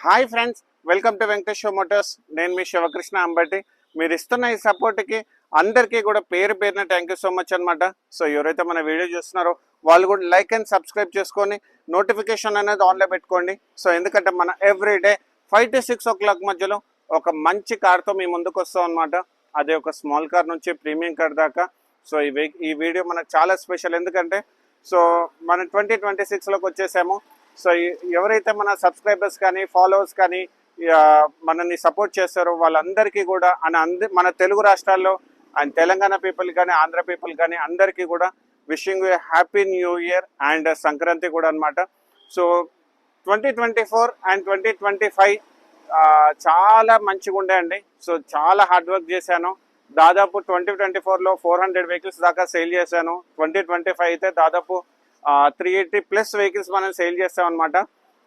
Hi friends, welcome to Venkateswara Motors. నేను మీ శివకృష్ణ అంబటి. మీరు ఇస్తున్న ఈ సపోర్ట్కి అందరికీ కూడా పేరు పేరున థ్యాంక్ యూ సో మచ్ అనమాట. సో ఎవరైతే మన వీడియో చూస్తున్నారో వాళ్ళు కూడా లైక్ అండ్ సబ్స్క్రైబ్ చేసుకొని నోటిఫికేషన్ అనేది ఆన్లో పెట్టుకోండి. సో ఎందుకంటే మన ఎవ్రీడే 5 to 6 o'clock మధ్యలో ఒక మంచి కార్తో మీ ముందుకు వస్తాం అనమాట. అదే ఒక స్మాల్ కార్ నుంచి ప్రీమియం కార్ దాకా. సో ఈ వీడియో మనకు చాలా స్పెషల్. ఎందుకంటే సో మనం 2026లోకి వచ్చేసాము. సో ఎవరైతే మన సబ్స్క్రైబర్స్ కానీ ఫాలోవర్స్ కానీ మనల్ని సపోర్ట్ చేస్తారో వాళ్ళందరికీ కూడా మన తెలుగు రాష్ట్రాల్లో అండ్ తెలంగాణ పీపుల్ కానీ ఆంధ్ర పీపుల్ కానీ అందరికీ కూడా wishing you happy new year and Sankranti కూడా అనమాట. సో 2024 అండ్ 2025 చాలా మంచిగా ఉండే అండి. సో చాలా హార్డ్ వర్క్ చేశాను. దాదాపు 2024లో 400 వెహికల్స్ దాకా సేల్ చేశాను. 2025 అయితే దాదాపు 380+ వెహికల్స్ మనం సేల్ చేస్తాం అనమాట.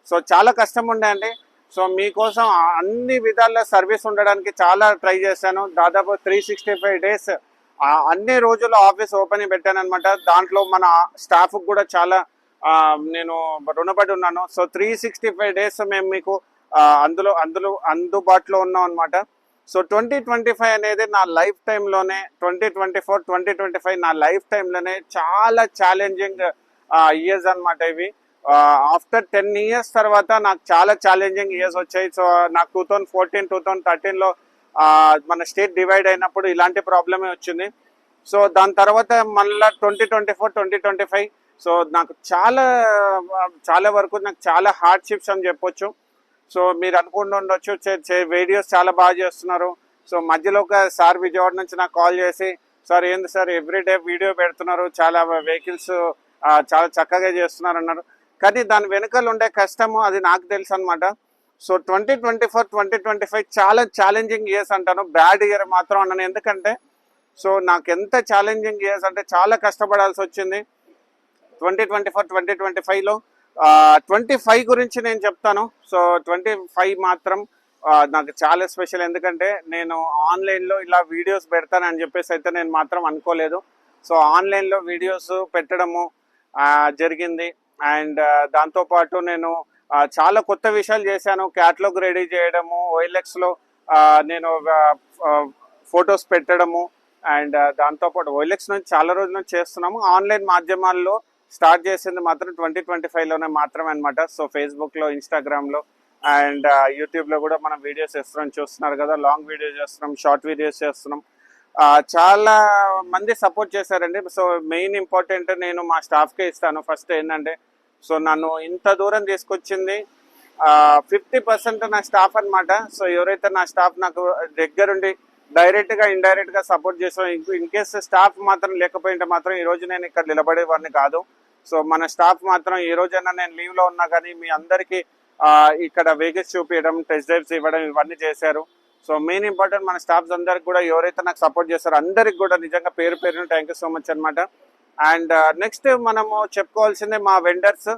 సో చాలా కష్టం ఉండే అండి. సో మీకోసం అన్ని విధాల సర్వీస్ ఉండడానికి చాలా ట్రై చేశాను. దాదాపు 365 days అన్ని రోజులు ఆఫీస్ ఓపెన్ పెట్టాను అనమాట. దాంట్లో మన స్టాఫ్ కూడా చాలా నేను రుణపడి ఉన్నాను. సో 365 days మేము మీకు అందుబాటులో ఉన్నాం అనమాట. సో 2025 అనేది నా లైఫ్ టైంలోనే 2024, 2025 నా లైఫ్ టైంలోనే చాలా ఛాలెంజింగ్ ఇయర్స్ అనమాట ఇవి. ఆఫ్టర్ 10 years తర్వాత నాకు చాలా ఛాలెంజింగ్ ఇయర్స్ వచ్చాయి. సో నాకు 2014, 2013లో మన స్టేట్ డివైడ్ అయినప్పుడు ఇలాంటి ప్రాబ్లమే వచ్చింది. సో దాని తర్వాత మళ్ళీ 2024, 2025 సో నాకు చాలా వరకు నాకు చాలా హార్డ్షిప్స్ అని చెప్పొచ్చు. సో మీరు అనుకుంటూ ఉండొచ్చు వీడియోస్ చాలా బాగా చేస్తున్నారు. సో మధ్యలో ఒక సార్ విజయవాడ నుంచి నాకు కాల్ చేసి, సార్ ఏంది సార్ ఎవ్రీడే వీడియో పెడుతున్నారు, చాలా వెహికల్స్ చాలా చక్కగా చేస్తున్నారు అన్నారు. కానీ దాని వెనుకలు ఉండే కష్టము అది నాకు తెలుసు అనమాట. సో 2024, 2025 చాలా ఛాలెంజింగ్ ఇయర్స్ అంటాను. బ్యాడ్ ఇయర్ మాత్రం అన్నాను. ఎందుకంటే సో నాకు ఎంత ఛాలెంజింగ్ ఇయర్స్ అంటే చాలా కష్టపడాల్సి వచ్చింది. 2024, 2025లో 25 గురించి నేను చెప్తాను. సో 25 మాత్రం నాకు చాలా స్పెషల్. ఎందుకంటే నేను ఆన్లైన్లో ఇలా వీడియోస్ పెడతానని చెప్పేసి అయితే నేను మాత్రం అనుకోలేదు. సో ఆన్లైన్లో వీడియోస్ పెట్టడము జరిగింది. అండ్ దాంతోపాటు నేను చాలా కొత్త విషయాలు చేశాను. క్యాటలాగ్ రెడీ చేయడము, OLXలో నేను ఫొటోస్ పెట్టడము. అండ్ దాంతోపాటు OLX నుంచి చాలా రోజుల నుంచి చేస్తున్నాము. ఆన్లైన్ మాధ్యమాల్లో స్టార్ట్ చేసింది మాత్రం 2025లోనే మాత్రమే అనమాట. సో ఫేస్బుక్లో, ఇన్స్టాగ్రామ్లో అండ్ యూట్యూబ్లో కూడా మనం వీడియోస్ చేస్తున్నాం. చూస్తున్నారు కదా, లాంగ్ వీడియోస్ చేస్తున్నాం, షార్ట్ వీడియోస్ చేస్తున్నాం. చాలా మంది సపోర్ట్ చేశారండి. సో మెయిన్ ఇంపార్టెంట్ నేను మా స్టాఫ్కే ఇస్తాను. ఫస్ట్ ఏంటంటే సో నన్ను ఇంత దూరం తీసుకొచ్చింది 50% నా స్టాఫ్ అనమాట. సో ఎవరైతే నా స్టాఫ్ నాకు దగ్గరుండి డైరెక్ట్గా ఇండైరెక్ట్గా సపోర్ట్ చేస్తాం. ఇన్ కేస్ స్టాఫ్ మాత్రం లేకపోయింటే మాత్రం ఈరోజు నేను ఇక్కడ నిలబడేవాడిని కాదు. సో మన స్టాఫ్ మాత్రం ఈ రోజైనా నేను లీవ్లో ఉన్నా కానీ మీ అందరికీ ఇక్కడ వెహికల్స్ చూపించడం, టెస్ట్ డ్రైవ్స్ ఇవ్వడం ఇవన్నీ చేశారు. సో మెయిన్ ఇంపార్టెంట్ మన స్టాఫ్స్ అందరికి కూడా ఎవరైతే నాకు సపోర్ట్ చేస్తారో అందరికి కూడా నిజంగా పేరు పేరున థ్యాంక్ యూ సో మచ్ అనమాట. అండ్ నెక్స్ట్ మనము చెప్పుకోవాల్సిందే మా వెండర్స్.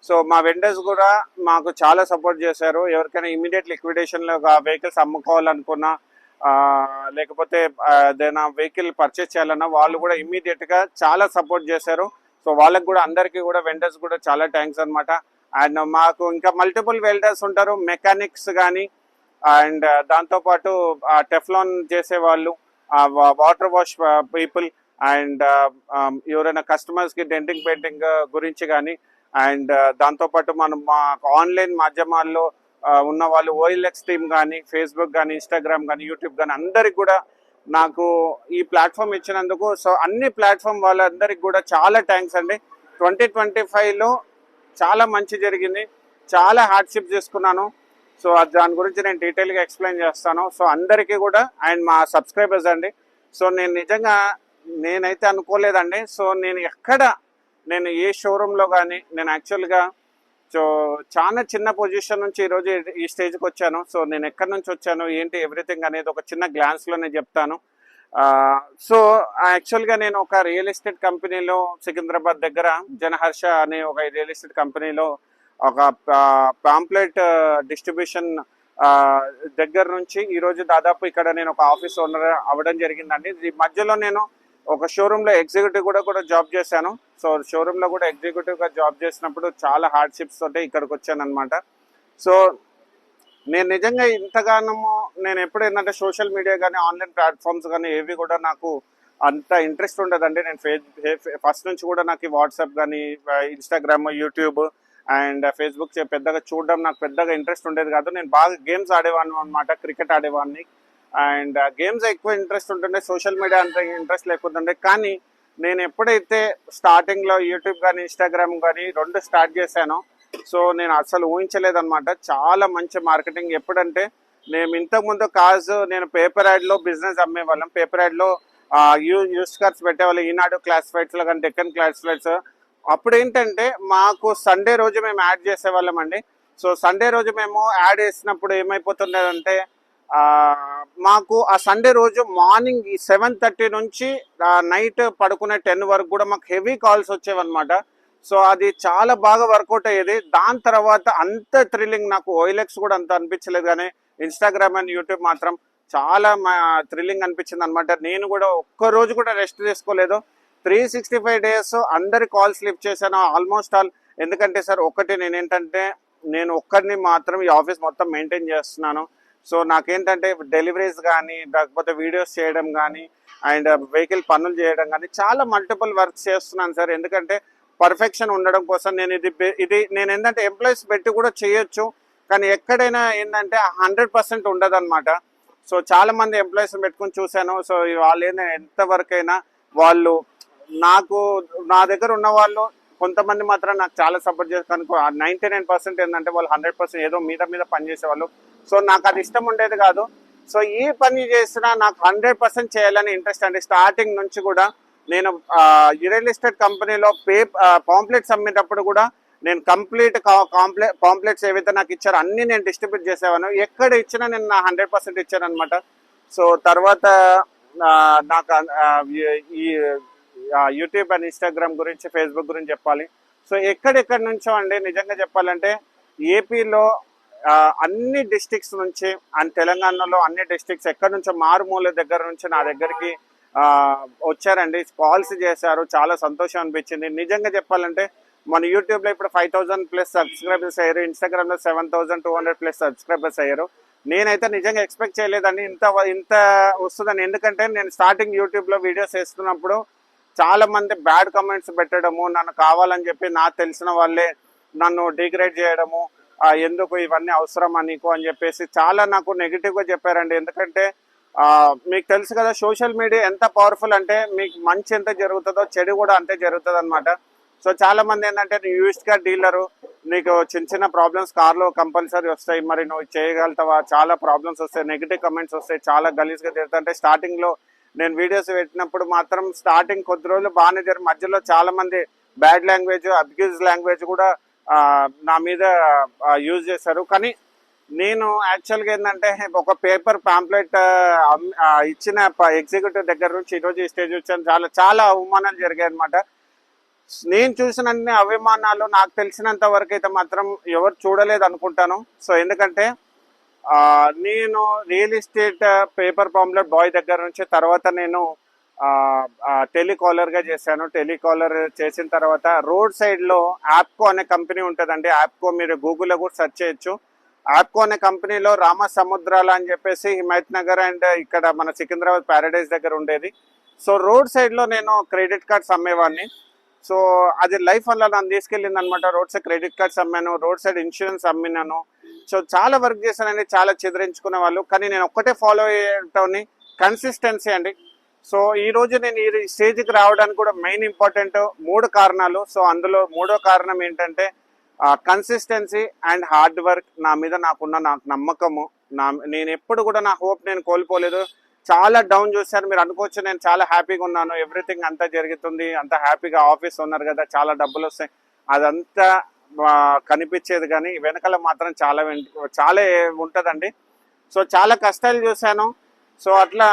సో మా వెండర్స్ కూడా మాకు చాలా సపోర్ట్ చేశారు. ఎవరికైనా ఇమీడియట్ లిక్విడేషన్లో వెహికల్స్ అమ్ముకోవాలనుకున్నా లేకపోతే ఏదైనా వెహికల్ పర్చేస్ చేయాలన్నా వాళ్ళు కూడా ఇమీడియట్గా చాలా సపోర్ట్ చేశారు. సో వాళ్ళకి కూడా అందరికీ కూడా వెండర్స్ కూడా చాలా థ్యాంక్స్ అనమాట. అండ్ మాకు ఇంకా మల్టిపుల్ వెల్డర్స్ ఉంటారు, మెకానిక్స్ కానీ అండ్ దాంతోపాటు టెఫ్లాన్ చేసేవాళ్ళు, వాటర్ వాష్ పీపుల్ అండ్ ఎవరైనా కస్టమర్స్కి డెంటింగ్ పెయింటింగ్ గురించి కానీ అండ్ దాంతోపాటు మనం మా ఆన్లైన్ మాధ్యమాల్లో ఉన్న వాళ్ళు OLX టీమ్ కానీ, ఫేస్బుక్ కానీ, ఇన్స్టాగ్రామ్ కానీ, యూట్యూబ్ కానీ అందరికి కూడా నాకు ఈ ప్లాట్ఫామ్ ఇచ్చినందుకు సో అన్ని ప్లాట్ఫామ్ వాళ్ళందరికి కూడా చాలా థ్యాంక్స్ అండి. 2025లో చాలా మంచి జరిగింది, చాలా హార్డ్షిప్ చేసుకున్నాను. సో దాని గురించి నేను డీటెయిల్గా ఎక్స్ప్లెయిన్ చేస్తాను. సో అందరికీ కూడా అండ్ మా సబ్స్క్రైబర్స్ అండి. సో నేను నిజంగా నేనైతే అనుకోలేదండి. సో నేను ఏ షోరూంలో కానీ నేను యాక్చువల్గా సో చాలా చిన్న పొజిషన్ నుంచి ఈరోజు ఈ స్టేజ్కి వచ్చాను. సో నేను ఎక్కడి నుంచి వచ్చాను ఏంటి ఎవ్రీథింగ్ అనేది ఒక చిన్న గ్లాన్స్లోనే చెప్తాను. సో యాక్చువల్గా నేను ఒక రియల్ ఎస్టేట్ కంపెనీలో సికింద్రాబాద్ దగ్గర జనహర్ష అనే ఒక రియల్ ఎస్టేట్ కంపెనీలో ఒక పాంప్లెట్ డిస్ట్రిబ్యూషన్ దగ్గర నుంచి ఈరోజు దాదాపు ఇక్కడ నేను ఒక ఆఫీస్ ఓనర్ అవ్వడం జరిగిందండి. ఈ మధ్యలో నేను ఒక షోరూంలో ఎగ్జిక్యూటివ్ కూడా జాబ్ చేశాను. సో షోరూంలో కూడా ఎగ్జిక్యూటివ్గా జాబ్ చేసినప్పుడు చాలా హార్డ్షిప్స్ తోటి ఇక్కడికి వచ్చాను అనమాట. సో నేను నిజంగా ఇంతగానము నేను ఎప్పుడు ఏంటంటే సోషల్ మీడియా కానీ ఆన్లైన్ ప్లాట్ఫామ్స్ కానీ ఏవి కూడా నాకు అంత ఇంట్రెస్ట్ ఉండదండి. నేను ఫస్ట్ నుంచి కూడా నాకు వాట్సాప్ కానీ ఇన్స్టాగ్రామ్, యూట్యూబ్ అండ్ ఫేస్బుక్ పెద్దగా చూడడం నాకు పెద్దగా ఇంట్రెస్ట్ ఉండేది కాదు. నేను బాగా గేమ్స్ ఆడేవాడిని అనమాట, క్రికెట్ ఆడేవాడిని. అండ్ గేమ్స్ ఎక్కువ ఇంట్రెస్ట్ ఉంటుండే, సోషల్ మీడియా అంత ఇంట్రెస్ట్ లేకుంటుండే. కానీ నేను ఎప్పుడైతే స్టార్టింగ్లో యూట్యూబ్ కానీ ఇన్స్టాగ్రామ్ కానీ 2 స్టార్ట్ చేశానో, సో నేను అసలు ఊహించలేదన్నమాట. చాలా మంచి మార్కెటింగ్. ఎప్పుడంటే నేను ఇంతకుముందు నేను పేపర్ యాడ్లో బిజినెస్ అమ్మేవాళ్ళం. పేపర్ యాడ్లో యూస్ కార్స్ పెట్టేవాళ్ళం, ఈనాడు క్లాసిఫైడ్స్లో కానీ డెక్కన్ క్లాసిఫైడ్స్. అప్పుడు ఏంటంటే మాకు సండే రోజు మేము యాడ్ చేసేవాళ్ళం అండి. సో సండే రోజు మేము యాడ్ వేసినప్పుడు ఏమైపోతుండేదంటే మాకు ఆ సండే రోజు మార్నింగ్ 7:30 నుంచి నైట్ పడుకునే 10 వరకు కూడా మాకు హెవీ కాల్స్ వచ్చేవన్నమాట. సో అది చాలా బాగా వర్కౌట్ అయ్యేది. దాని తర్వాత అంత థ్రిల్లింగ్ నాకు ఓఎల్ఎక్స్ కూడా అంత అనిపించలేదు, కానీ ఇన్స్టాగ్రామ్ అండ్ యూట్యూబ్ మాత్రం చాలా థ్రిల్లింగ్ అనిపించింది అనమాట. నేను కూడా ఒక్క రోజు కూడా రెస్ట్ తీసుకోలేదు. 365 days అందరి కాల్స్ లిఫ్ట్ చేశాను ఆల్మోస్ట్ ఆల్. ఎందుకంటే సార్ ఒకటి నేనేంటంటే నేను ఒక్కడిని మాత్రం ఈ ఆఫీస్ మొత్తం మెయింటైన్ చేస్తున్నాను. సో నాకేంటంటే డెలివరీస్ కానీ లేకపోతే వీడియోస్ చేయడం కానీ అండ్ వెహికల్ పనులు చేయడం కానీ చాలా మల్టిపుల్ వర్క్స్ చేస్తున్నాను సార్. ఎందుకంటే పర్ఫెక్షన్ ఉండడం కోసం నేను ఇది నేను ఏంటంటే ఎంప్లాయీస్ పెట్టి కూడా చేయొచ్చు, కానీ ఎక్కడైనా ఏంటంటే 100% ఉండదన్నమాట. సో చాలా మంది ఎంప్లాయీస్ పెట్టుకుని చూశాను. సో వాళ్ళు ఏంటంటే ఎంతవరకు అయినా వాళ్ళు నా దగ్గర ఉన్న వాళ్ళు కొంతమంది మాత్రం నాకు చాలా సపోర్ట్ చేస్తాను. 99% ఏంటంటే వాళ్ళు 100% ఏదో మీద పనిచేసేవాళ్ళు. సో నాకు అది ఇష్టం ఉండేది కాదు. సో ఈ పని చేసినా నాకు 100% చేయాలని ఇంట్రెస్ట్ అండి. స్టార్టింగ్ నుంచి కూడా నేను రియల్ ఎస్టేట్ కంపెనీలో పాంప్లెట్స్ అమ్మేటప్పుడు కూడా నేను కంప్లీట్ పాంప్లెట్స్ ఏవైతే నాకు ఇచ్చారో అన్ని నేను డిస్ట్రిబ్యూట్ చేసేవాను. ఎక్కడ ఇచ్చినా నేను నా 100% ఇచ్చాను అనమాట. సో తర్వాత నాకు ఈ యూట్యూబ్ అండ్ ఇన్స్టాగ్రామ్ గురించి, ఫేస్బుక్ గురించి చెప్పాలి. సో ఎక్కడెక్కడి నుంచో అండి నిజంగా చెప్పాలంటే ఏపీలో అన్ని డిస్ట్రిక్ట్స్ నుంచి అండ్ తెలంగాణలో అన్ని డిస్ట్రిక్ట్స్ ఎక్కడి నుంచో మారుమూల దగ్గర నుంచి నా దగ్గరికి వచ్చారండి, కాల్స్ చేశారు. చాలా సంతోషం అనిపించింది. నిజంగా చెప్పాలంటే మన యూట్యూబ్లో ఇప్పుడు 5,000+ సబ్స్క్రైబర్స్ అయ్యారు, ఇన్స్టాగ్రామ్లో 7,200+ సబ్స్క్రైబర్స్ అయ్యారు. నేనైతే నిజంగా ఎక్స్పెక్ట్ చేయలేదండి ఇంత వస్తుందని. ఎందుకంటే నేను స్టార్టింగ్ యూట్యూబ్లో వీడియోస్ వేస్తున్నప్పుడు చాలా మంది బ్యాడ్ కమెంట్స్ పెట్టడము, నన్ను కావాలని చెప్పి నాకు తెలిసిన వాళ్ళే నన్ను డిగ్రేడ్ చేయడము, ఎందుకు ఇవన్నీ అవసరమా నీకు అని చెప్పేసి చాలా నాకు నెగిటివ్గా చెప్పారండి. ఎందుకంటే మీకు తెలుసు కదా సోషల్ మీడియా ఎంత పవర్ఫుల్ అంటే మీకు మంచి ఎంత జరుగుతుందో చెడు కూడా అంతే జరుగుతుంది అనమాట. సో చాలా మంది ఏంటంటే యూస్డ్ కార్ డీలరు, నీకు చిన్న ప్రాబ్లమ్స్ కార్లో కంపల్సరీ వస్తాయి, మరి నువ్వు చేయగలుగుతావా, చాలా ప్రాబ్లమ్స్ వస్తాయి, నెగిటివ్ కమెంట్స్ వస్తాయి, చాలా గలీజ్గా తిరుగుతుంటే స్టార్టింగ్లో నేను వీడియోస్ పెట్టినప్పుడు మాత్రం స్టార్టింగ్ కొద్ది రోజులు బాగానే జరిగి మధ్యలో చాలా మంది బ్యాడ్ లాంగ్వేజ్, అబ్యూజ్ లాంగ్వేజ్ కూడా నా మీద యూజ్ చేశారు. కానీ నేను యాక్చువల్గా ఏంటంటే ఒక పేపర్ పాంప్లెట్ ఇచ్చిన ఎగ్జిక్యూటివ్ దగ్గర నుంచి ఈరోజు ఈ స్టేజ్ వచ్చాను. చాలా అవమానాలు జరిగాయి అనమాట. నేను చూసిన అన్ని అవమానాలు నాకు తెలిసినంత వరకు అయితే మాత్రం ఎవరు చూడలేదు అనుకుంటాను. సో ఎందుకంటే నేను real estate paper pamphlet boy దగ్గర నుంచి తర్వాత నేను టెలికాలర్గా చేశాను. టెలికాలర్ చేసిన తర్వాత రోడ్ సైడ్లో యాప్కో అనే కంపెనీ ఉంటుందండి. యాప్కో మీరు గూగుల్లో కూడా సెర్చ్ చేయొచ్చు. యాప్కో అనే కంపెనీలో రామ సముద్రాల అని చెప్పేసి హిమాయత్ నగర్ అండ్ ఇక్కడ మన సికింద్రాబాద్ ప్యారడైజ్ దగ్గర ఉండేది. సో రోడ్ సైడ్లో నేను క్రెడిట్ కార్డ్స్ అమ్మేవాడిని. సో అది లైఫ్ వల్ల నన్ను తీసుకెళ్ళింది అనమాట. రోడ్ సైడ్ క్రెడిట్ కార్డ్స్ అమ్మాను, రోడ్ సైడ్ ఇన్సూరెన్స్ అమ్మినాను. సో చాలా వర్క్ చేశానండి, చాలా చెదిరించుకునే వాళ్ళు. కానీ నేను ఒక్కటే ఫాలో అయ్యేటోని కన్సిస్టెన్సీ అండి. సో ఈరోజు నేను ఈ స్టేజ్కి రావడానికి కూడా మెయిన్ ఇంపార్టెంట్ 3 కారణాలు. సో అందులో 3వ కారణం ఏంటంటే కన్సిస్టెన్సీ అండ్ హార్డ్ వర్క్. నా మీద నాకు నమ్మకము. నేను ఎప్పుడు కూడా నా హోప్ నేను కోల్పోలేదు. చాలా డౌన్ చూశాను, మీరు అనుకోవచ్చు నేను చాలా హ్యాపీగా ఉన్నాను, ఎవ్రీథింగ్ అంతా జరుగుతుంది, అంత హ్యాపీగా ఆఫీస్ ఉన్నారు కదా, చాలా డబ్బులు వస్తాయి, అదంతా కనిపించేది. కానీ వెనకాల మాత్రం చాలా ఉంటుందండి. సో చాలా కష్టాలు చూశాను. సో అట్లా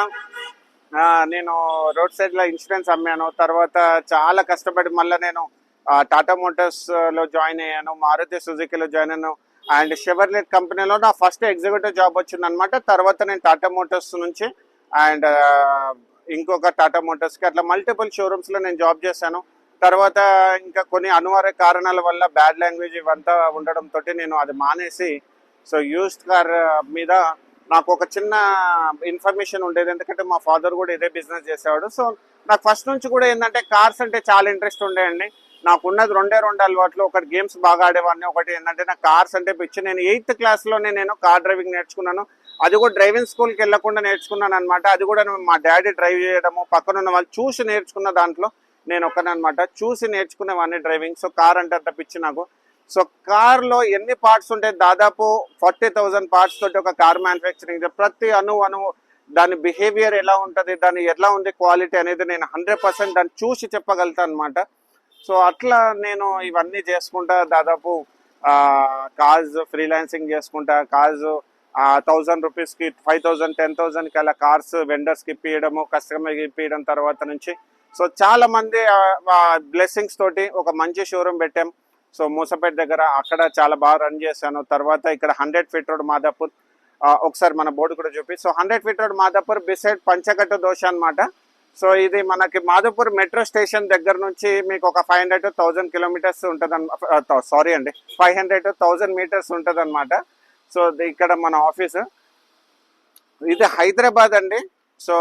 నేను రోడ్ సైడ్లో ఇన్సూరెన్స్ అమ్మాను. తర్వాత చాలా కష్టపడి మళ్ళీ నేను టాటా మోటార్స్లో జాయిన్ అయ్యాను, మారుతి సుజుకీలో జాయిన్ అయ్యాను అండ్ షెవర్లెట్ కంపెనీలో నా ఫస్ట్ ఎగ్జిక్యూటివ్ జాబ్ వచ్చిందనమాట. తర్వాత నేను టాటా మోటార్స్ నుంచి అండ్ ఇంకొక టాటా మోటార్స్కి అట్లా మల్టిపుల్ షోరూమ్స్లో నేను జాబ్ చేశాను. తర్వాత ఇంకా కొన్ని అనివార్య కారణాల వల్ల బ్యాడ్ లాంగ్వేజ్ ఇవంతా ఉండడంతో నేను అది మానేసి సో యూస్డ్ కార్ మీద నాకు ఒక చిన్న ఇన్ఫర్మేషన్ ఉండేది, ఎందుకంటే మా ఫాదర్ కూడా ఇదే బిజినెస్ చేసేవాడు. సో నాకు ఫస్ట్ నుంచి కూడా ఏంటంటే కార్స్ అంటే చాలా ఇంట్రెస్ట్ ఉండేయండి. నాకున్నది రెండు అలవాట్లు. ఒకటి గేమ్స్ బాగా ఆడేవాడిని, ఒకటి ఏంటంటే నాకు కార్స్ అంటే పిచ్చి. నేను 8th క్లాస్లోనే నేను కార్ డ్రైవింగ్ నేర్చుకున్నాను. అది కూడా డ్రైవింగ్ స్కూల్కి వెళ్ళకుండా నేర్చుకున్నాను అనమాట. అది కూడా మా డాడీ డ్రైవ్ చేయడము, పక్కన ఉన్న వాళ్ళు చూసి నేర్చుకున్న దాంట్లో నేను ఒక్కనమాట. చూసి నేర్చుకునేవాడిని డ్రైవింగ్. సో కార్ అంటే అంత పిచ్చి నాకు. సో కార్లో ఎన్ని పార్ట్స్ ఉంటాయి, దాదాపు 40,000 పార్ట్స్ తోటి ఒక కార్ మ్యానుఫ్యాక్చరింగ్. ప్రతి అణువు దాని బిహేవియర్ ఎలా ఉంటుంది, దాని ఎలా ఉంది క్వాలిటీ అనేది నేను 100% దాన్ని చూసి చెప్పగలుగుతాను అనమాట. సో అట్లా నేను ఇవన్నీ చేసుకుంటా దాదాపు కార్స్ ఫ్రీలాన్సింగ్ చేసుకుంటా. కార్స్ 1000 రూపీస్కి 5000 10,000కి అలా కార్స్ వెండర్స్కి ఇప్పించడము, కస్టమర్కి ఇప్పించడం. తర్వాత నుంచి సో చాలా మంది బ్లెస్సింగ్స్ తోటి ఒక మంచి షోరూమ్ పెట్టాం. సో మూసపేట దగ్గర, అక్కడ చాలా బాగా రన్ చేశాను. తర్వాత ఇక్కడ 100 ఫీట్ రోడ్ మాదాపూర్, ఒకసారి మన బోర్డు కూడా చూపి. So 100 feet road Madhapur beside Panchakattu dosa అనమాట. సో ఇది మనకి మాదాపూర్ మెట్రో స్టేషన్ దగ్గర నుంచి మీకు ఒక 500 to 1000 కిలోమీటర్స్ ఉంటుంది. సారీ అండి, 500 to 1000 మీటర్స్ ఉంటుంది అనమాట. సో ఇక్కడ మన ఆఫీసు. ఇది హైదరాబాద్ అండి. సో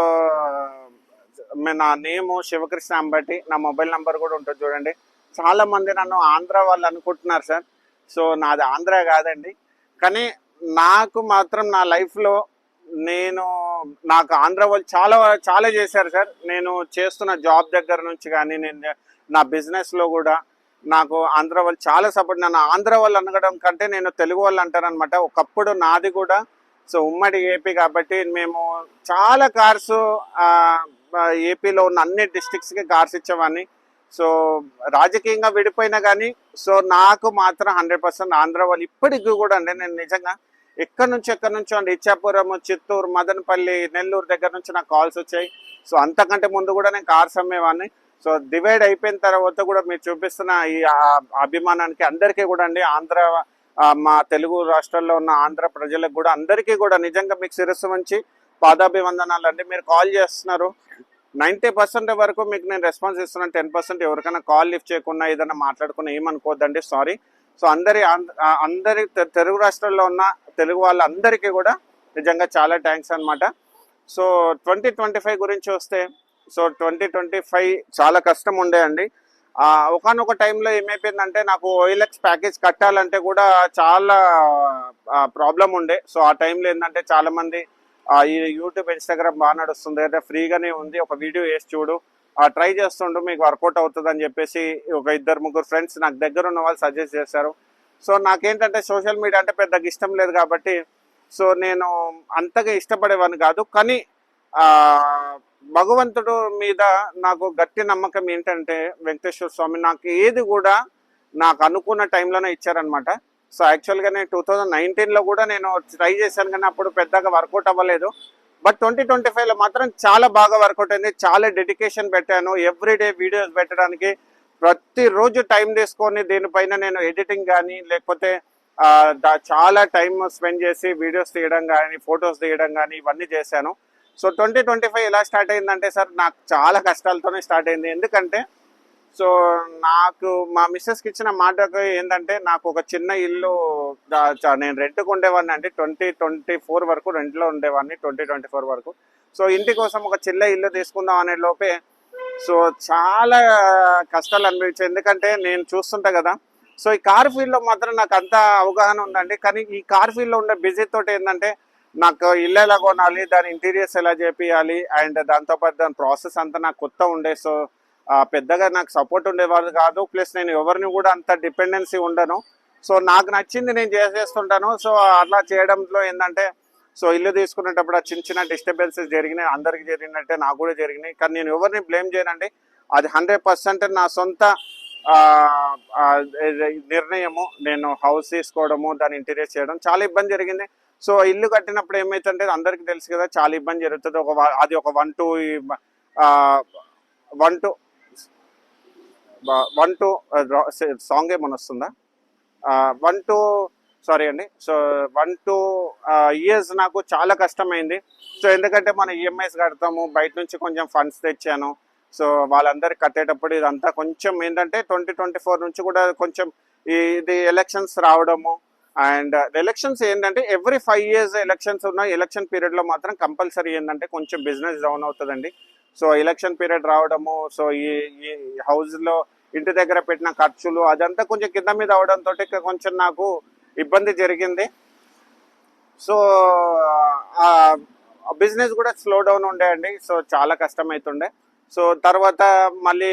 నా నేము శివకృష్ణ అంబటి, నా మొబైల్ నెంబర్ కూడా ఉంటుంది చూడండి. చాలా మంది నన్ను ఆంధ్ర వాళ్ళు అనుకుంటున్నారు సార్. సో నాది ఆంధ్ర కాదండి, కానీ నాకు మాత్రం నా లైఫ్లో నాకు ఆంధ్ర వాళ్ళు చాలా చాలా చేశారు సార్. నేను చేస్తున్న జాబ్ దగ్గర నుంచి కానీ, నేను నా బిజినెస్లో కూడా నాకు ఆంధ్ర వాళ్ళు చాలా సపోర్ట్. నన్ను ఆంధ్ర వాళ్ళు అనడం కంటే నేను తెలుగు వాళ్ళు అంటారనమాట. ఒకప్పుడు నాది కూడా సో ఉమ్మడి ఏపీ కాబట్టి మేము చాలా కార్స్ ఏపీలో ఉన్న అన్ని డిస్ట్రిక్ట్స్కి కార్స్ ఇచ్చేవాడిని. సో రాజకీయంగా విడిపోయినా కానీ సో నాకు మాత్రం 100% ఆంధ్ర వాళ్ళు ఇప్పటికి కూడా అండి. నేను నిజంగా ఎక్కడి నుంచో అండి, ఇచ్చాపురం, చిత్తూరు, మదనపల్లి, నెల్లూరు దగ్గర నుంచి నాకు కాల్స్ వచ్చాయి. సో అంతకంటే ముందు కూడా నేను కార్స్ అమ్మేవాడిని. సో డివైడ్ అయిపోయిన తర్వాత కూడా మీరు చూపిస్తున్న ఈ అభిమానానికి అందరికీ కూడా అండి, ఆంధ్ర మా తెలుగు రాష్ట్రాల్లో ఉన్న ఆంధ్ర ప్రజలకు కూడా అందరికీ కూడా నిజంగా మీకు శిరస్సు వంచి పాదాభివందనాలు అండి. మీరు కాల్ చేస్తున్నారు, 90% వరకు మీకు నేను రెస్పాన్స్ ఇస్తున్నాను. 10% ఎవరికైనా కాల్ లిఫ్ట్ చేయకుండా ఏదైనా మాట్లాడుకున్నా ఏమనుకోవద్దండి, సారీ. సో అందరి తెలుగు రాష్ట్రాల్లో ఉన్న తెలుగు వాళ్ళందరికీ కూడా నిజంగా చాలా థ్యాంక్స్ అనమాట. సో 2025 గురించి వస్తే, సో 2025 చాలా కష్టం ఉండే అండి. ఒకనొక టైంలో ఏమైపోయిందంటే నాకు OLX ప్యాకేజ్ కట్టాలంటే కూడా చాలా ప్రాబ్లం ఉండే. సో ఆ టైంలో ఏంటంటే చాలామంది ఈ యూట్యూబ్ ఇన్స్టాగ్రామ్ బాగా నడుస్తుంది అంటే ఫ్రీగానే ఉంది, ఒక వీడియో వేసి చూడు, ట్రై చేస్తుండు, మీకు వర్కౌట్ అవుతుంది అని చెప్పేసి ఒక 2-3 ఫ్రెండ్స్ నాకు దగ్గర ఉన్న వాళ్ళు సజెస్ట్ చేశారు. సో నాకేంటంటే సోషల్ మీడియా అంటే పెద్దగా ఇష్టం లేదు కాబట్టి సో నేను అంతగా ఇష్టపడేవాడిని కాదు. కానీ భగవంతుడు మీద నాకు గట్టి నమ్మకం ఏంటంటే వెంకటేశ్వర స్వామి నాకు ఏది కూడా నాకు అనుకున్న టైంలోనే ఇచ్చారనమాట. సో యాక్చువల్గా నేను 2019లో కూడా నేను ట్రై చేశాను, కానీ అప్పుడు పెద్దగా వర్కౌట్ అవ్వలేదు. బట్ 2025లో మాత్రం చాలా బాగా వర్కౌట్ అయింది. చాలా డెడికేషన్ పెట్టాను, ఎవ్రీడే వీడియోస్ పెట్టడానికి ప్రతిరోజు టైం తీసుకొని దీనిపైన నేను ఎడిటింగ్ కానీ లేకపోతే చాలా టైం స్పెండ్ చేసి వీడియోస్ తీయడం కానీ ఫొటోస్ తీయడం కానీ ఇవన్నీ చేశాను. సో 2025 ఎలా స్టార్ట్ అయిందంటే సార్ నాకు చాలా కష్టాలతోనే స్టార్ట్ అయింది. ఎందుకంటే సో నాకు మా మిస్సెస్కి ఇచ్చిన మాటకు ఏంటంటే నాకు ఒక చిన్న ఇల్లు నేను రెంట్కు ఉండేవాడిని అండి. 2024 వరకు రెంట్లో ఉండేవాడిని, 2024 వరకు. సో ఇంటి కోసం ఒక చిన్న ఇల్లు తీసుకుందాం అనే లోపే సో చాలా కష్టాలు అనిపించాయి. ఎందుకంటే నేను చూస్తుంటా కదా, సో ఈ కార్ ఫీల్డ్లో మాత్రం నాకు అంత అవగాహన ఉందండి. కానీ ఈ కార్ ఫీల్డ్లో ఉండే బిజీ తోటి ఏంటంటే నాకు ఇల్లు ఎలా కొనాలి, దాని ఇంటీరియర్స్ ఎలా చేపియాలి, అండ్ దాంతోపాటు దాని ప్రాసెస్ అంతా నాకు కొత్త ఉండే. సో పెద్దగా నాకు సపోర్ట్ ఉండేవాళ్ళు కాదు, ప్లస్ నేను ఎవరిని కూడా అంత డిపెండెన్సీ ఉండను. సో నాకు నచ్చింది నేను చేసేస్తుంటాను. సో అట్లా చేయడంలో ఏంటంటే సో ఇల్లు తీసుకునేటప్పుడు చిన్న డిస్టర్బెన్సెస్ జరిగినాయి, అందరికి జరిగినట్టే నాకు కూడా జరిగినాయి. కానీ నేను ఎవరిని బ్లేమ్ చేయనండి, అది 100% నా సొంత నిర్ణయము. నేను హౌస్ తీసుకోవడము, దాని ఇంటీరియర్ చేయడం చాలా ఇబ్బంది జరిగింది. సో ఇల్లు కట్టినప్పుడు ఏమైతుంటే అందరికీ తెలుసు కదా, చాలా ఇబ్బంది జరుగుతుంది. అది ఒక 1 to సాంగ్ ఏమని వస్తుందా, 1 to సారీ అండి. సో 1 to years నాకు చాలా కష్టమైంది. సో ఎందుకంటే మనం ఈఎంఐస్ కడతాము, బయట నుంచి కొంచెం ఫండ్స్ తెచ్చాను. సో వాళ్ళందరికి కట్టేటప్పుడు ఇదంతా కొంచెం ఏంటంటే 2024 నుంచి కూడా కొంచెం ఇది ఎలక్షన్స్ రావడము, అండ్ ఎలక్షన్స్ ఏంటంటే ఎవ్రీ 5 years ఎలక్షన్స్ ఉన్న ఎలక్షన్ పీరియడ్లో మాత్రం కంపల్సరీ ఏంటంటే కొంచెం బిజినెస్ డౌన్ అవుతుందండి. సో ఎలక్షన్ పీరియడ్ రావడము, సో ఈ హౌస్లో ఇంటి దగ్గర పెట్టిన ఖర్చులు అదంతా కొంచెం కింద మీద అవడంతో కొంచెం నాకు ఇబ్బంది జరిగింది. సో బిజినెస్ కూడా స్లో డౌన్ ఉండే అండి. సో చాలా కష్టం అవుతుండే. సో తర్వాత మళ్ళీ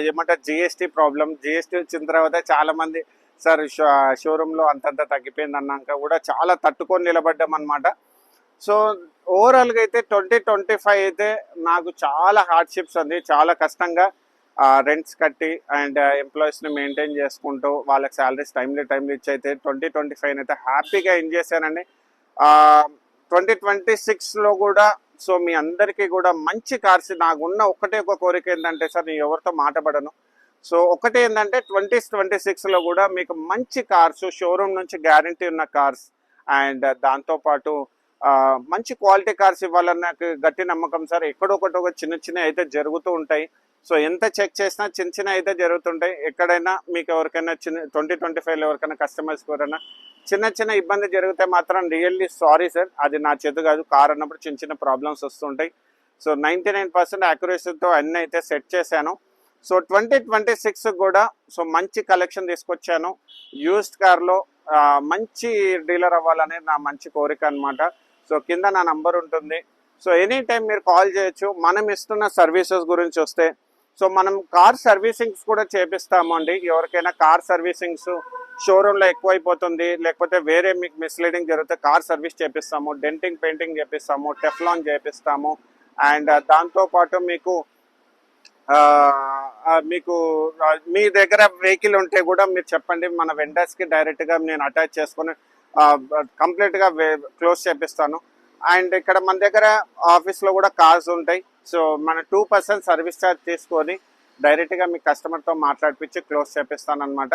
ఏమంటారు జిఎస్టీ ప్రాబ్లం. జిఎస్టీ వచ్చిన తర్వాత చాలామంది సార్ షోరూంలో అంతంత తగ్గిపోయింది అన్నాక కూడా చాలా తట్టుకొని నిలబడ్డాం అనమాట. సో ఓవరాల్గా అయితే 2025 అయితే నాకు చాలా హార్డ్షిప్స్ అండి. చాలా కష్టంగా రెంట్స్ కట్టి అండ్ ఎంప్లాయీస్ని మెయింటైన్ చేసుకుంటూ వాళ్ళకి శాలరీస్ టైంలీ ఇచ్చి అయితే 2025 అయితే హ్యాపీగా ఎంజాయ్ చేశానండి. 2026లో కూడా సో మీ అందరికీ కూడా మంచి కార్స్, నాకున్న ఒకటే ఒక కోరిక ఏంటంటే సార్ నేను ఎవరితో మాట్లాడను. సో ఒకటి ఏంటంటే 2026లో కూడా మీకు మంచి కార్స్ షోరూమ్ నుంచి గ్యారంటీ ఉన్న కార్స్ అండ్ దాంతోపాటు మంచి క్వాలిటీ కార్స్ ఇవ్వాలన్న నాకు గట్టి నమ్మకం సార్. ఎక్కడొకటి ఒక చిన్న అయితే జరుగుతూ ఉంటాయి. సో ఎంత చెక్ చేసినా చిన్న అయితే జరుగుతుంటాయి. ఎక్కడైనా మీకు ఎవరికైనా 2025లో ఎవరికైనా కస్టమర్స్కి ఎవరైనా చిన్న ఇబ్బంది జరిగితే మాత్రం రియల్లీ సారీ సార్. అది నా చేతి కాదు. కార్ అన్నప్పుడు చిన్న ప్రాబ్లమ్స్ వస్తుంటాయి. సో 99% యాక్యురసీతో అన్నీ అయితే సెట్ చేశాను. సో 2026 కూడా సో మంచి కలెక్షన్ తీసుకొచ్చాను. యూస్డ్ కార్లో మంచి డీలర్ అవ్వాలనేది నా మంచి కోరిక అనమాట. సో కింద నా నంబర్ ఉంటుంది. సో ఎనీ టైం మీరు కాల్ చేయొచ్చు. మనం ఇస్తున్న సర్వీసెస్ గురించి వస్తే సో మనం కార్ సర్వీసింగ్స్ కూడా చేపిస్తాము అండి. ఎవరికైనా కార్ సర్వీసింగ్స్ షోరూంలో ఎక్కువైపోతుంది, లేకపోతే వేరే మీకు మిస్లీడింగ్ జరిగితే కార్ సర్వీస్ చేపిస్తాము, డెంటింగ్ పెయింటింగ్ చేపిస్తాము, టెఫ్లాన్ చేపిస్తాము. అండ్ దాంతోపాటు మీకు మీ దగ్గర వెహికల్ ఉంటే కూడా మీరు చెప్పండి, మన వెండర్స్కి డైరెక్ట్గా నేను అటాచ్ చేసుకొని కంప్లీట్గా క్లోజ్ చేపిస్తాను. అండ్ ఇక్కడ మన దగ్గర ఆఫీస్లో కూడా కార్స్ ఉంటాయి. సో మన 2% సర్వీస్ ఛార్జ్ తీసుకొని డైరెక్ట్గా మీ కస్టమర్తో మాట్లాడిపించి క్లోజ్ చేపిస్తాను అనమాట.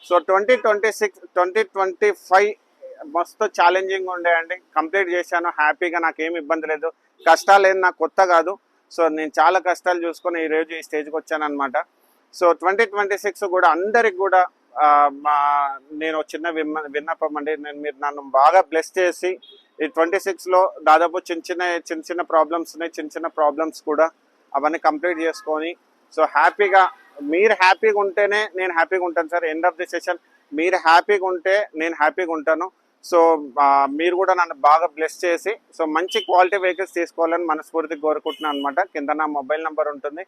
సో 2025 మస్తు ఛాలెంజింగ్ ఉండే అండి. కంప్లీట్ చేశాను హ్యాపీగా, నాకేం ఇబ్బంది లేదు. కష్టాలు ఏం నాకు కొత్త కాదు. సో నేను చాలా కష్టాలు చూసుకొని ఈరోజు ఈ స్టేజ్కి వచ్చాను అనమాట. సో 2026 కూడా అందరికి కూడా నేను చిన్న విన్నపం అండి. మీరు నన్ను బాగా బ్లెస్ చేసి ఈ 26లో దాదాపు చిన్న ప్రాబ్లమ్స్ ఉన్నాయి. చిన్న ప్రాబ్లమ్స్ కూడా అవన్నీ కంప్లీట్ చేసుకొని సో హ్యాపీగా, మీరు హ్యాపీగా ఉంటేనే నేను హ్యాపీగా ఉంటాను sir. End of the session మీరు హ్యాపీగా ఉంటే నేను హ్యాపీగా ఉంటాను. సో మీరు కూడా నన్ను బాగా బ్లెస్ చేసి సో మంచి క్వాలిటీ వెహికల్స్ తీసుకోవాలని మనస్ఫూర్తిగా కోరుకుంటున్నాను అనమాట. కింద నా మొబైల్ నెంబర్ ఉంటుంది.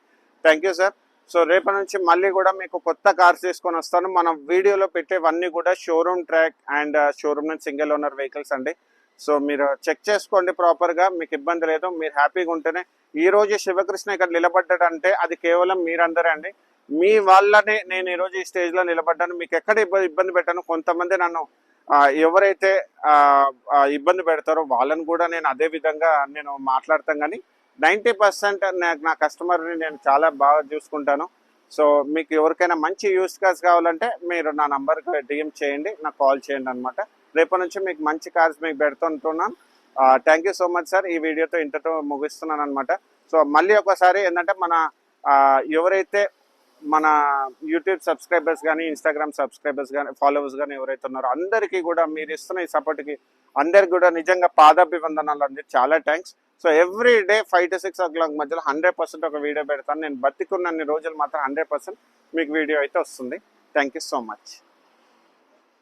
Thank you sir. సో రేపటి నుంచి మళ్ళీ కూడా మీకు కొత్త కార్స్ తీసుకొని వస్తాను. మనం వీడియోలో పెట్టేవన్నీ కూడా షోరూమ్ ట్రాక్ అండ్ షోరూమ్ నుంచి సింగిల్ ఓనర్ వెహికల్స్ అండి. సో మీరు చెక్ చేసుకోండి ప్రాపర్గా, మీకు ఇబ్బంది లేదు. మీరు హ్యాపీగా ఉంటేనే ఈరోజు శివకృష్ణ ఇక్కడ నిలబడ్డాడంటే అది కేవలం మీరందరే అండి. మీ వల్లనే నేను ఈరోజు ఈ స్టేజ్లో నిలబడ్డాను. మీకు ఎక్కడ ఇబ్బంది పెట్టాను. కొంతమంది నన్ను ఎవరైతే ఇబ్బంది పెడతారో వాళ్ళని కూడా నేను అదే విధంగా నేను మాట్లాడతాను. కానీ 90% నా కస్టమర్ని నేను చాలా బాగా చూసుకుంటాను. సో మీకు ఎవరికైనా మంచి యూస్ కార్స్ కావాలంటే మీరు నా నంబర్కి డిఎం చేయండి, నాకు కాల్ చేయండి అనమాట. రేపటి నుంచి మీకు మంచి కార్స్ మీకు పెడుతుంటున్నాను. Thank you so much sir. ఈ వీడియోతో ఇంతతో ముగిస్తున్నాను అనమాట. సో మళ్ళీ ఒకసారి ఏంటంటే మన ఎవరైతే మన యూట్యూబ్ సబ్స్క్రైబర్స్ కానీ, ఇన్స్టాగ్రామ్ సబ్స్క్రైబర్స్ కానీ, ఫాలోవర్స్ కానీ ఎవరైతే ఉన్నారో అందరికీ కూడా మీరు ఇస్తున్న ఈ సపోర్ట్కి అందరికి కూడా నిజంగా పాదాభివందనాలు అండి. చాలా thanks. So every day 5 to 6 o'clock మధ్యలో 100% ఒక వీడియో పెడతాను. నేను బతికున్నన్ని రోజులు మాత్రం 100% మీకు వీడియో అయితే వస్తుంది. Thank you so much.